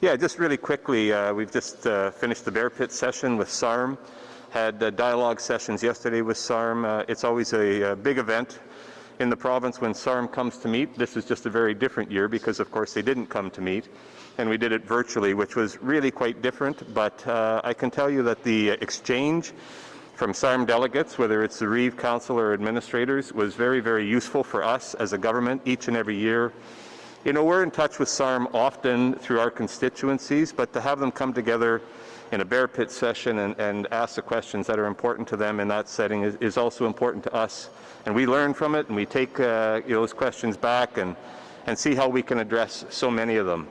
Yeah, just really quickly, we've just finished the Bear Pit session with SARM, had dialogue sessions yesterday with SARM. It's always a big event in the province when SARM comes to meet. This is just a very different year because, of course, they didn't come to meet, and we did it virtually, which was really quite different. But I can tell you that the exchange from SARM delegates, whether it's the Reeve Council or administrators, was very, very useful for us as a government each and every year. You know, we're in touch with SARM often through our constituencies, but to have them come together in a Bear Pit session and ask the questions that are important to them in that setting is also important to us. And we learn from it, and we take those questions back and see how we can address so many of them.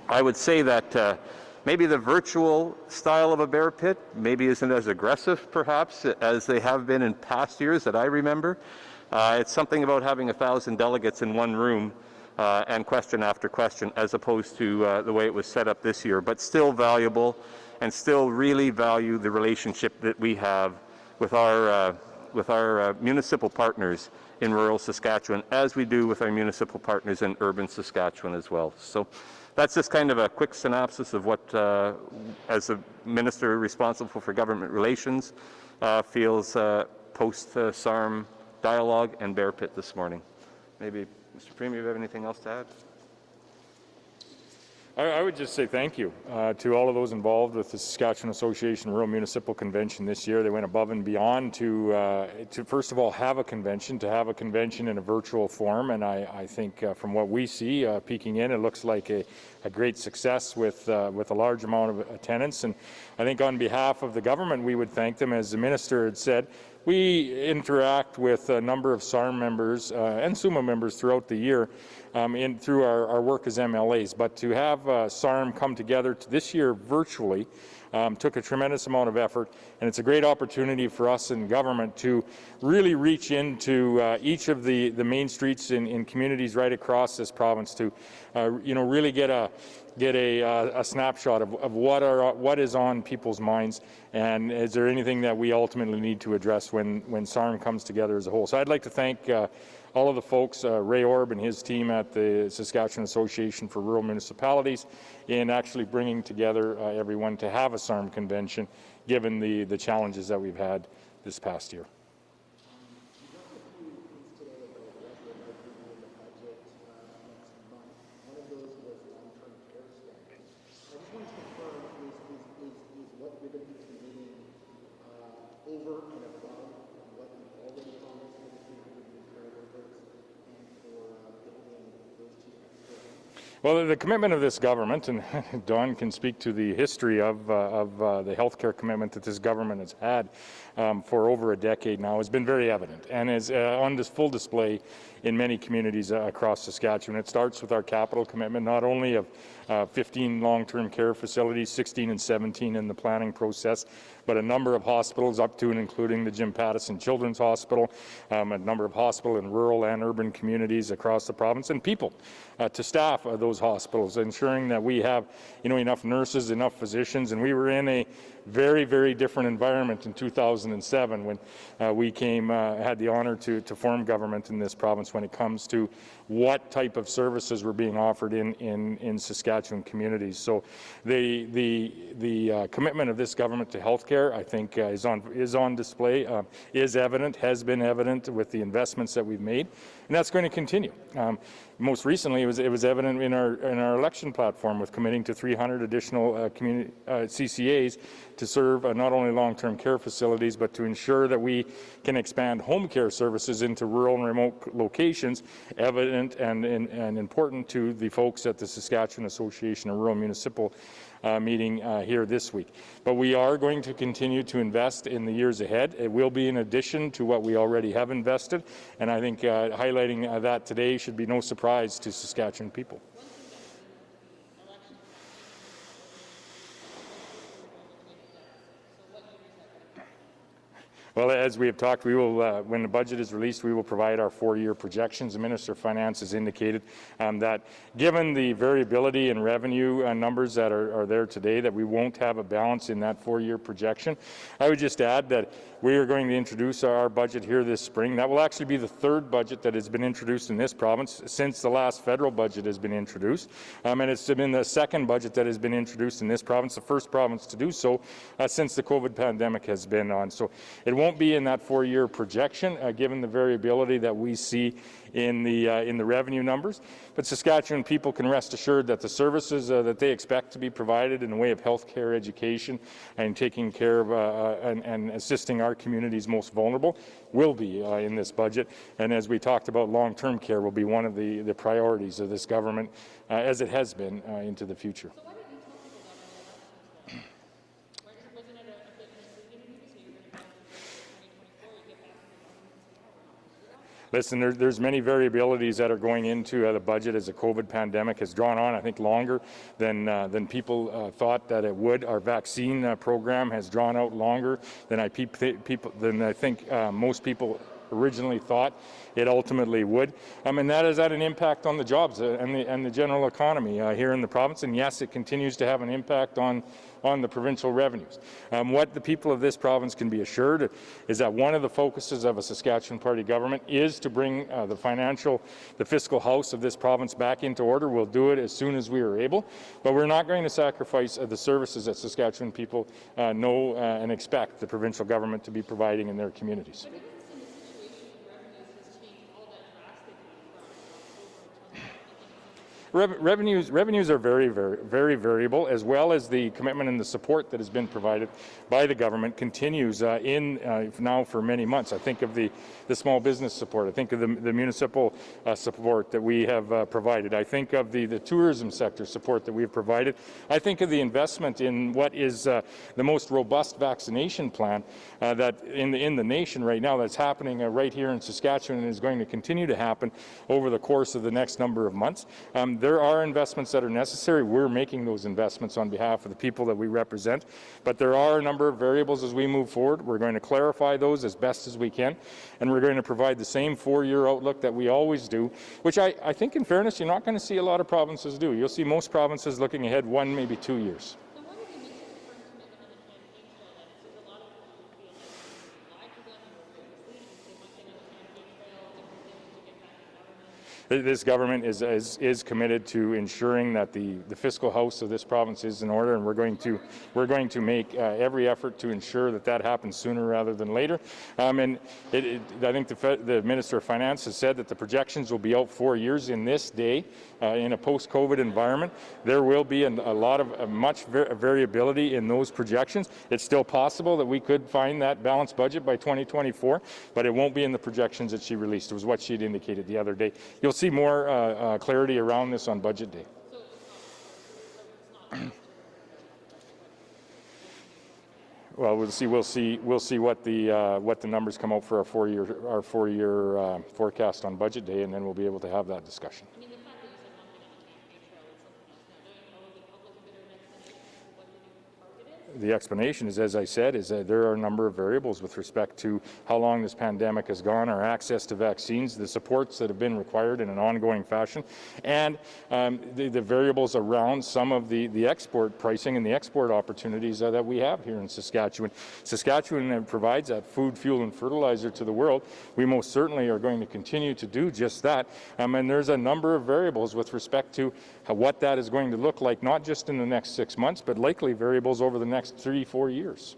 I would say that maybe the virtual style of a Bear Pit maybe isn't as aggressive, perhaps, as they have been in past years that I remember. It's something about having 1,000 delegates in one room and question after question, as opposed to the way it was set up this year, but still valuable and still really value the relationship that we have with our municipal partners in rural Saskatchewan, as we do with our municipal partners in urban Saskatchewan as well. So that's just kind of a quick synopsis of what, as a minister responsible for government relations, feels post-SARM dialogue and Bear Pit this morning. Maybe Mr. Premier, you have anything else to add? I would just say thank you to all of those involved with the Saskatchewan Association Rural Municipal Convention this year. They went above and beyond to first of all have a convention, in a virtual form, and I think from what we see peeking in, it looks like a great success with a large amount of attendance. And I think on behalf of the government, we would thank them. As the minister had said, we interact with a number of SARM members and SUMA members throughout the year through our work as MLAs. But to have SARM come together this year virtually took a tremendous amount of effort, and it's a great opportunity for us in government to really reach into each of the main streets in communities right across this province to really get a snapshot of what is on people's minds, and is there anything that we ultimately need to address when SARM comes together as a whole. So I'd like to thank all of the folks, Ray Orb and his team at the Saskatchewan Association for Rural Municipalities, in actually bringing together everyone to have a SARM convention, given the challenges that we've had this past year. Well, the commitment of this government, and Don can speak to the history of the healthcare commitment that this government has had for over a decade now, has been very evident and is on this full display in many communities across Saskatchewan. It starts with our capital commitment, not only of 15 long-term care facilities, 16 and 17 in the planning process, but a number of hospitals up to and including the Jim Pattison Children's Hospital, a number of hospitals in rural and urban communities across the province, and people to staff those hospitals, ensuring that we have enough nurses, enough physicians. And we were in a very, very different environment in 2007 when we had the honor to form government in this province when it comes to what type of services were being offered in Saskatchewan communities. So the commitment of this government to healthcare, I think, is on display, is evident, has been evident with the investments that we've made, and that's going to continue. Most recently, it was evident in our election platform, with committing to 300 additional community CCAs to serve not only long-term care facilities, but to ensure that we can expand home care services into rural and remote locations, evident and important to the folks at the Saskatchewan Association of Rural Municipal meeting here this week. But we are going to continue to invest in the years ahead. It will be in addition to what we already have invested, and I think highlighting that today should be no surprise to Saskatchewan people. Well, as we have talked, we will, when the budget is released, we will provide our 4-year projections. The Minister of Finance has indicated that given the variability in revenue numbers that are there today, that we won't have a balance in that 4-year projection. I would just add that we are going to introduce our budget here this spring. That will actually be the 3rd budget that has been introduced in this province since the last federal budget has been introduced. And it's been the 2nd budget that has been introduced in this province, the 1st province to do so since the COVID pandemic has been on. So it won't be in that 4-year projection, given the variability that we see in the revenue numbers. But Saskatchewan people can rest assured that the services that they expect to be provided in the way of health care, education, and taking care of and assisting our communities most vulnerable will be in this budget. And as we talked about, long-term care will be one of the priorities of this government, as it has been into the future. Listen, there's many variabilities that are going into the budget as the COVID pandemic has drawn on, I think, longer than people thought that it would. Our vaccine program has drawn out longer than I think most people originally thought it ultimately would. And that has had an impact on the jobs and the general economy here in the province. And yes, it continues to have an impact on the provincial revenues. What the people of this province can be assured is that one of the focuses of a Saskatchewan Party government is to bring the fiscal house of this province back into order. We'll do it as soon as we are able, but we're not going to sacrifice the services that Saskatchewan people know and expect the provincial government to be providing in their communities. Revenues are very variable, as well as the commitment and the support that has been provided by the government continues now for many months. I think of the small business support. I think of the municipal support that we have provided. I think of the tourism sector support that we have provided. I think of the investment in what is the most robust vaccination plan that in the nation right now that's happening right here in Saskatchewan and is going to continue to happen over the course of the next number of months. There are investments that are necessary. We're making those investments on behalf of the people that we represent, but there are a number of variables as we move forward. We're going to clarify those as best as we can, and we're going to provide the same 4-year outlook that we always do, which I think, in fairness, you're not going to see a lot of provinces do. You'll see most provinces looking ahead 1, maybe 2 years. This government is committed to ensuring that the fiscal house of this province is in order, and we're going to make every effort to ensure that happens sooner rather than later. And I think the Minister of Finance has said that the projections will be out 4 years in this day in a post-COVID environment. There will be much variability in those projections. It's still possible that we could find that balanced budget by 2024, but it won't be in the projections that she released. It was what she'd indicated the other day. You'll see more clarity around this on budget day. Well, we'll see what the numbers come out for our 4-year forecast on budget day, and then we'll be able to have that discussion. The explanation is, as I said, is that there are a number of variables with respect to how long this pandemic has gone, our access to vaccines, the supports that have been required in an ongoing fashion, and the variables around some of the export pricing and the export opportunities that we have here in Saskatchewan. Saskatchewan provides that food, fuel, and fertilizer to the world. We most certainly are going to continue to do just that, and there's a number of variables with respect to what that is going to look like, not just in the next 6 months, but likely variables over the next 3-4 years.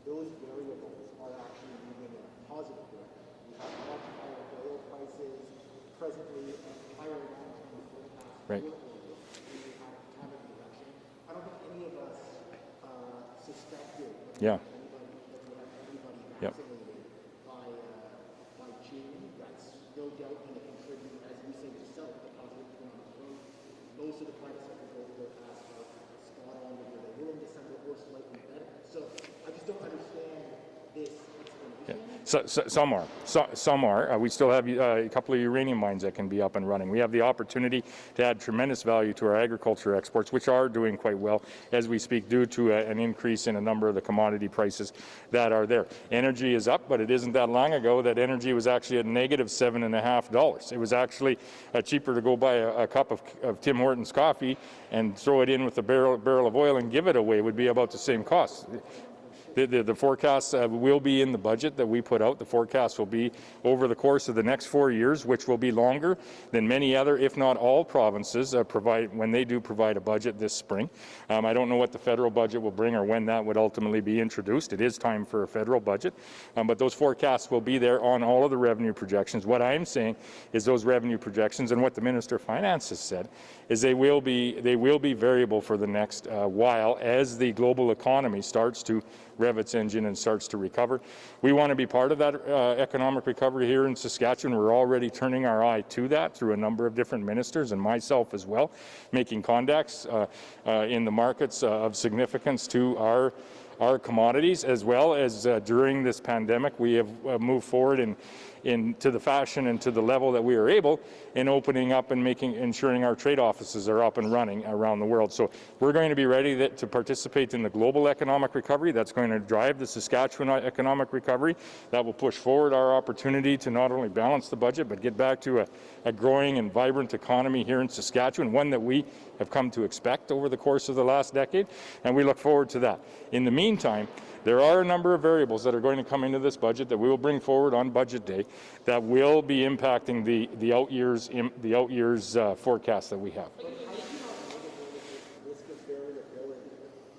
Those variables are actually moving in a positive direction. We have much higher oil prices presently, higher long-term forecasts. Right. We have climate reduction. I don't think any of us suspected Yeah. everybody Yep. vaccinated by June. That's no doubt going to contribute, as you say yourself, to positive economic growth. Most of the private sector growth forecasts are spot on with where they were in December or slightly better. So I just don't understand this explanation. Yeah. Some are. Some are. We still have a couple of uranium mines that can be up and running. We have the opportunity to add tremendous value to our agriculture exports, which are doing quite well as we speak due to an increase in a number of the commodity prices that are there. Energy is up, but it isn't that long ago that energy was actually at negative $7.50. It was actually cheaper to go buy a cup of Tim Hortons coffee and throw it in with a barrel of oil and give it away. It would be about the same cost. The forecasts will be in the budget that we put out. The forecast will be over the course of the next 4 years, which will be longer than many other, if not all, provinces provide when they do provide a budget this spring. I don't know what the federal budget will bring or when that would ultimately be introduced. It is time for a federal budget, but those forecasts will be there on all of the revenue projections. What I'm saying is those revenue projections, and what the Minister of Finance has said, is they will be variable for the next while as the global economy starts to rev its engine and starts to recover. We want to be part of that economic recovery here in Saskatchewan. We're already turning our eye to that through a number of different ministers and myself as well, making contacts in the markets of significance to our commodities, as well as during this pandemic we have moved forward into the fashion and to the level that we are able in opening up and ensuring our trade offices are up and running around the world. So we're going to be ready to participate in the global economic recovery. That's going to drive the Saskatchewan economic recovery. That will push forward our opportunity to not only balance the budget but get back to a growing and vibrant economy here in Saskatchewan, one that we have come to expect over the course of the last decade, and we look forward to that. In the meantime, there are a number of variables that are going to come into this budget that we will bring forward on budget day that will be impacting the out years forecast that we have. Risk of variability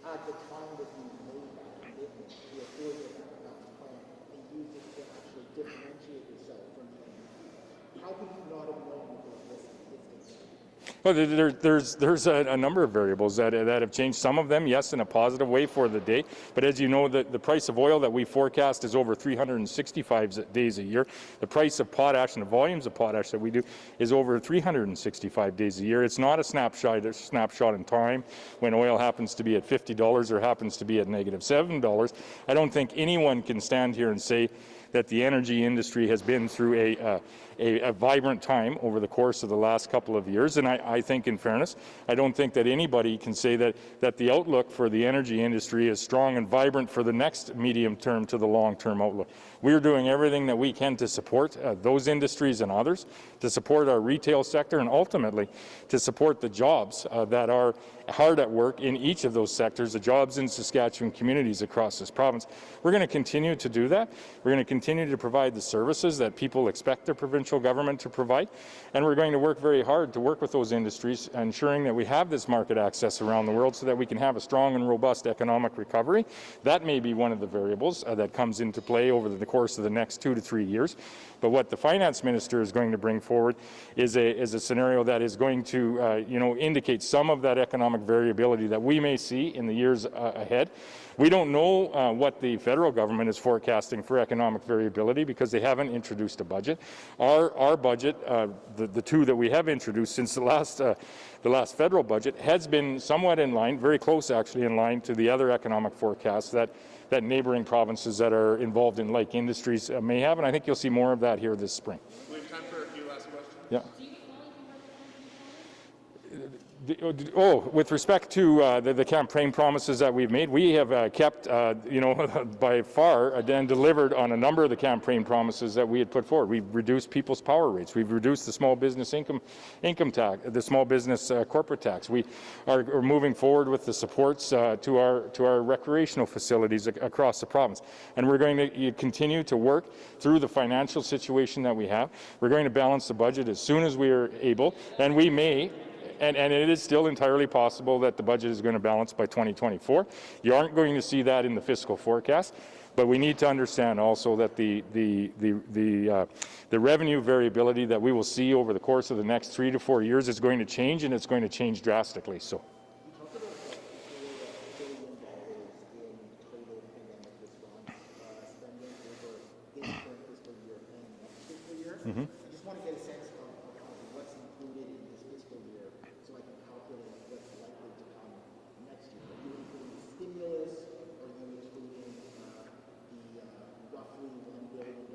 at the time that you made that commitment to a 4-year economic plan and use it to actually differentiate yourself from the enemy? How could you not have known that this existed? Well, there's a number of variables that have changed. Some of them, yes, in a positive way for the day. But as you know, the price of oil that we forecast is over 365 days a year. The price of potash and the volumes of potash that we do is over 365 days a year. It's not a snapshot in time when oil happens to be at $50 or happens to be at negative $7. I don't think anyone can stand here and say that the energy industry has been through a vibrant time over the course of the last couple of years. And I think, in fairness, I don't think that anybody can say that the outlook for the energy industry is strong and vibrant for the next medium term to the long term outlook. We're doing everything that we can to support those industries and others, to support our retail sector, and ultimately to support the jobs that are hard at work in each of those sectors, the jobs in Saskatchewan communities across this province. We're going to continue to do that. We're going to continue to provide the services that people expect their provincial government to provide, and we're going to work very hard to work with those industries, ensuring that we have this market access around the world so that we can have a strong and robust economic recovery. That may be one of the variables that comes into play over the course of the next 2 to 3 years. But what the finance minister is going to bring forward is a scenario that is going to indicate some of that economic variability that we may see in the years ahead. We don't know what the federal government is forecasting for economic variability because they haven't introduced a budget. Our budget, the two that we have introduced since the last federal budget, has been somewhat in line, very close actually in line to the other economic forecasts that neighboring provinces that are involved in like industries may have, and I think you'll see more of that here this spring. We have time for a few last questions. Yeah. With respect to the campaign promises that we've made, we have kept, by far and delivered on a number of the campaign promises that we had put forward. We've reduced people's power rates. We've reduced the small business income tax, the small business corporate tax. We are moving forward with the supports to our recreational facilities across the province, and we're going to continue to work through the financial situation that we have. We're going to balance the budget as soon as we are able, and we may. And it is still entirely possible that the budget is going to balance by 2024. You aren't going to see that in the fiscal forecast, but we need to understand also that the revenue variability that we will see over the course of the next 3 to 4 years is going to change, and it's going to change drastically. So. I just want to get a sense of what's included in this fiscal year so I can calculate what's likely to come next year. Are you including stimulus? Are you including the roughly $1 billion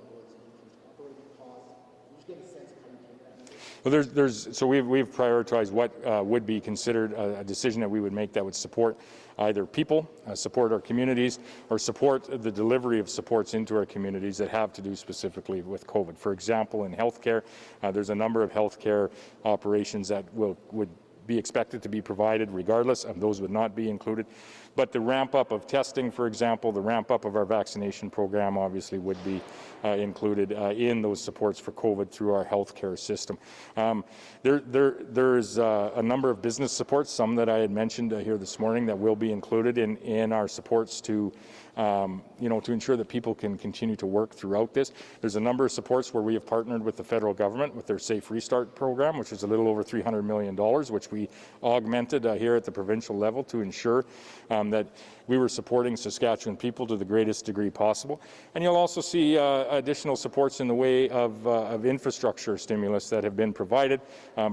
Well, so we've prioritized what would be considered a decision that we would make that would support either people, support our communities, or support the delivery of supports into our communities that have to do specifically with COVID. For example, in healthcare, there's a number of healthcare operations that would be expected to be provided regardless, and those would not be included. But the ramp up of testing, for example, the ramp up of our vaccination program obviously would be included in those supports for COVID through our healthcare system. There's a number of business supports, some that I had mentioned here this morning, that will be included in our supports to to ensure that people can continue to work throughout this. There's a number of supports where we have partnered with the federal government with their Safe Restart program, which is a little over $300 million, which we augmented here at the provincial level to ensure that we were supporting Saskatchewan people to the greatest degree possible. And you'll also see additional supports in the way of infrastructure stimulus that have been provided.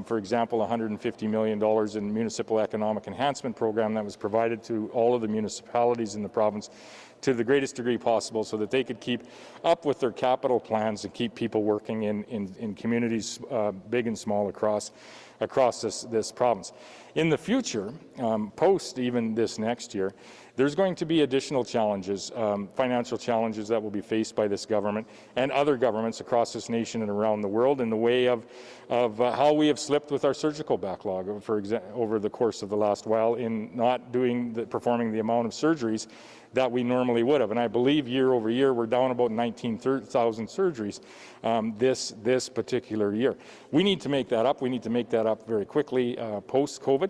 For example, $150 million in municipal economic enhancement program that was provided to all of the municipalities in the province to the greatest degree possible so that they could keep up with their capital plans and keep people working in communities big and small across this province. In the future, post even this next year, there's going to be additional challenges, financial challenges that will be faced by this government and other governments across this nation and around the world in the way of how we have slipped with our surgical backlog, for example, over the course of the last while in not performing the amount of surgeries that we normally would have. And I believe year over year we're down about 19,000 surgeries this particular year. We need to make that up. We need to make that up very quickly post-COVID.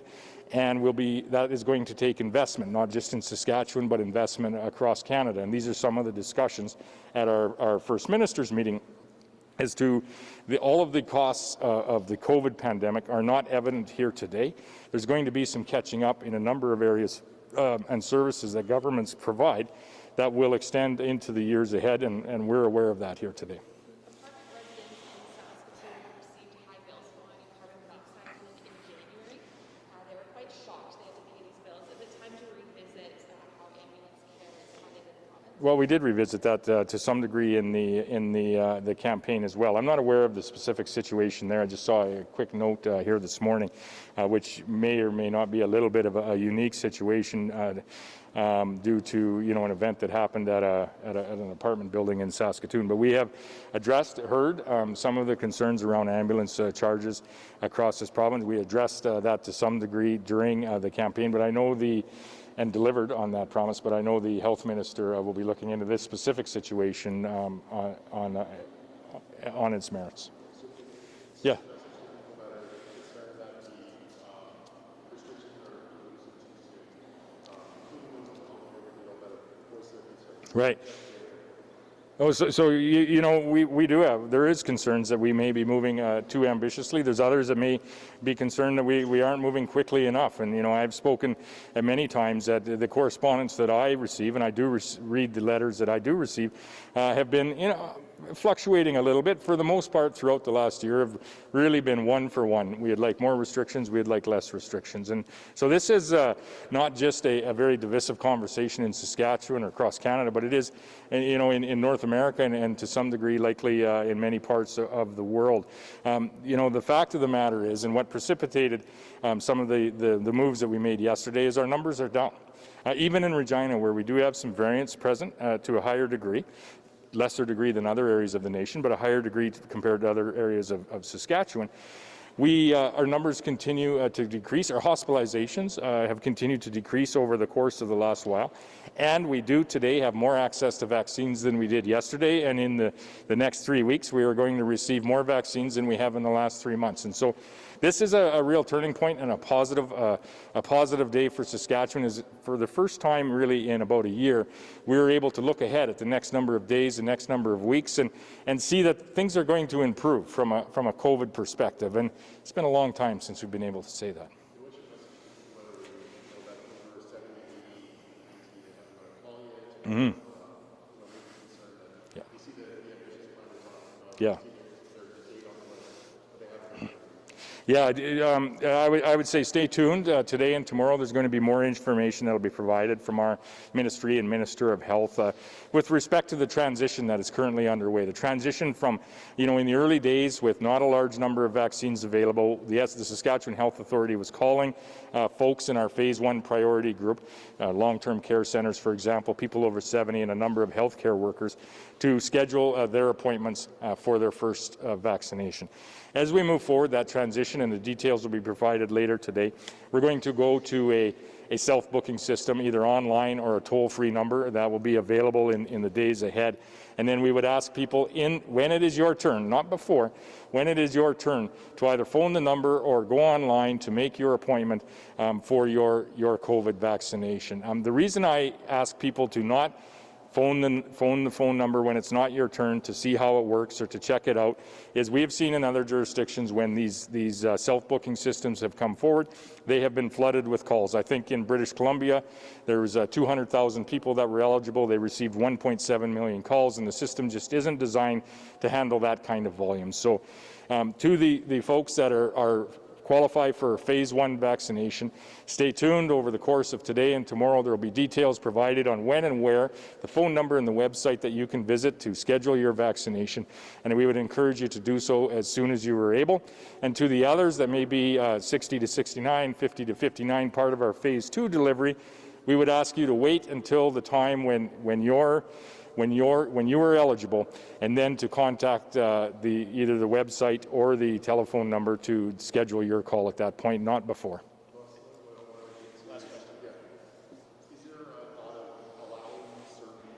And that is going to take investment, not just in Saskatchewan, but investment across Canada. And these are some of the discussions at our First Minister's meeting as to all of the costs of the COVID pandemic are not evident here today. There's going to be some catching up in a number of areas and services that governments provide that will extend into the years ahead, and we're aware of that here today. Well, we did revisit that to some degree in the campaign as well. I'm not aware of the specific situation there. I just saw a quick note here this morning, which may or may not be a little bit of a unique situation due to an event that happened at an apartment building in Saskatoon. But we have heard some of the concerns around ambulance charges across this province. We addressed that to some degree during the campaign, but I know and delivered on that promise, but I know the health minister will be looking into this specific situation on its merits. Yeah. Right. Oh, so we do have, there is concerns that we may be moving too ambitiously. There's others that may be concerned that we aren't moving quickly enough. And, I've spoken many times that the correspondence that I receive, and I do read the letters that I do receive, have been, fluctuating a little bit. For the most part, throughout the last year, have really been one for one. We'd like more restrictions, we'd like less restrictions. And so this is not just a very divisive conversation in Saskatchewan or across Canada, but it is, in North America and to some degree likely in many parts of the world. The fact of the matter is, and what precipitated some of the moves that we made yesterday, is our numbers are down. Even in Regina, where we do have some variance present to a higher degree, lesser degree than other areas of the nation, but a higher degree compared to other areas of Saskatchewan, our numbers continue to decrease. Our hospitalizations have continued to decrease over the course of the last while. And we do today have more access to vaccines than we did yesterday. And in the next 3 weeks, we are going to receive more vaccines than we have in the last 3 months. And so this is a real turning point and a positive day for Saskatchewan. Is for the first time really in about a year, we were able to look ahead at the next number of days, the next number of weeks, and see that things are going to improve from a COVID perspective. And it's been a long time since we've been able to say that. Mm-hmm. Yeah. Yeah, I would say stay tuned. Today and tomorrow there's going to be more information that will be provided from our ministry and Minister of Health with respect to the transition that is currently underway. The transition from, in the early days with not a large number of vaccines available, the Saskatchewan Health Authority was calling folks in our Phase 1 priority group, long-term care centres, for example, people over 70 and a number of healthcare workers, to schedule their appointments for their first vaccination. As we move forward, that transition, and the details will be provided later today, we're going to go to a self-booking system, either online or a toll-free number that will be available in the days ahead. And then we would ask people when it is your turn, not before, when it is your turn, to either phone the number or go online to make your appointment for your COVID vaccination. The reason I ask people to not phone the phone number when it's not your turn to see how it works or to check it out is we have seen in other jurisdictions when these self-booking systems have come forward, they have been flooded with calls. I think in British Columbia there was 200,000 people that were eligible. They received 1.7 million calls, and the system just isn't designed to handle that kind of volume. So to the folks that are qualify for Phase 1 vaccination, stay tuned. Over the course of today and tomorrow there will be details provided on when and where, the phone number and the website that you can visit to schedule your vaccination, and we would encourage you to do so as soon as you are able. And to the others that may be 60 to 69, 50 to 59, part of our Phase 2 delivery, we would ask you to wait until the time when you are eligible, and then to contact either the website or the telephone number to schedule your call at that point, not before. Last question. Is there a thought of allowing certain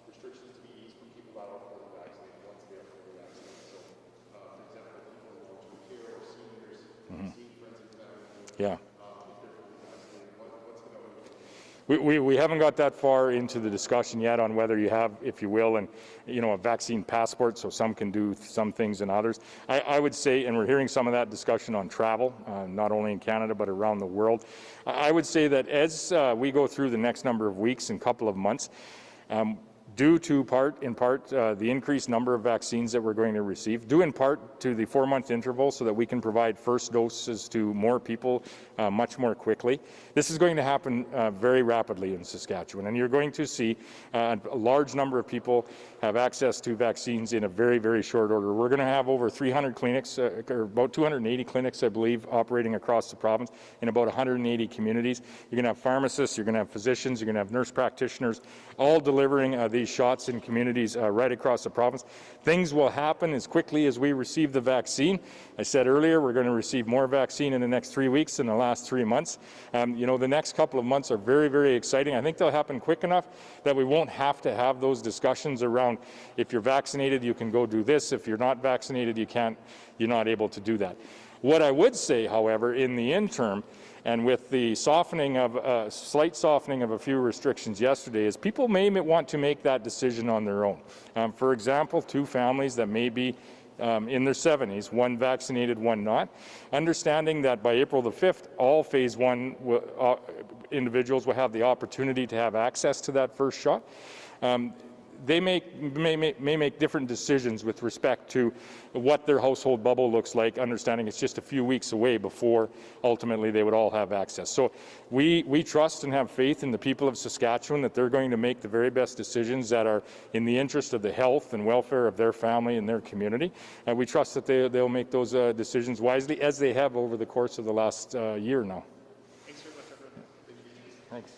restrictions to be eased from people that are fully vaccinated once they are fully vaccinated? So, for example, people in long-term care or seniors, seeing friends and family. Yeah. If they're fully vaccinated, what's going to We haven't got that far into the discussion yet on whether you have, if you will, a vaccine passport, so some can do some things and others. I would say, and we're hearing some of that discussion on travel, not only in Canada but around the world. I would say that as we go through the next number of weeks and couple of months, due to in part the increased number of vaccines that we're going to receive, due in part to the 4-month interval so that we can provide first doses to more people much more quickly. This is going to happen very rapidly in Saskatchewan, and you're going to see a large number of people have access to vaccines in a very, very short order. We're going to have over 300 clinics, or about 280 clinics, I believe, operating across the province in about 180 communities. You're going to have pharmacists, you're going to have physicians, you're going to have nurse practitioners, all delivering these shots in communities right across the province. Things will happen as quickly as we receive the vaccine. I said earlier we're going to receive more vaccine in the next 3 weeks than the last 3 months. The next couple of months are very, very exciting. I think they'll happen quick enough that we won't have to have those discussions around if you're vaccinated you can go do this, if you're not vaccinated you're not able to do that. What I would say, however, in the interim, and with the slight softening of a few restrictions yesterday, is people may want to make that decision on their own. For example, 2 families that may be in their 70s, one vaccinated, one not, understanding that by April the 5th, all Phase 1 individuals will have the opportunity to have access to that first shot. They may make different decisions with respect to what their household bubble looks like, understanding it's just a few weeks away before ultimately they would all have access. So we trust and have faith in the people of Saskatchewan that they're going to make the very best decisions that are in the interest of the health and welfare of their family and their community. And we trust that they'll make those decisions wisely, as they have over the course of the last year now. Thanks very much, everyone. Thanks.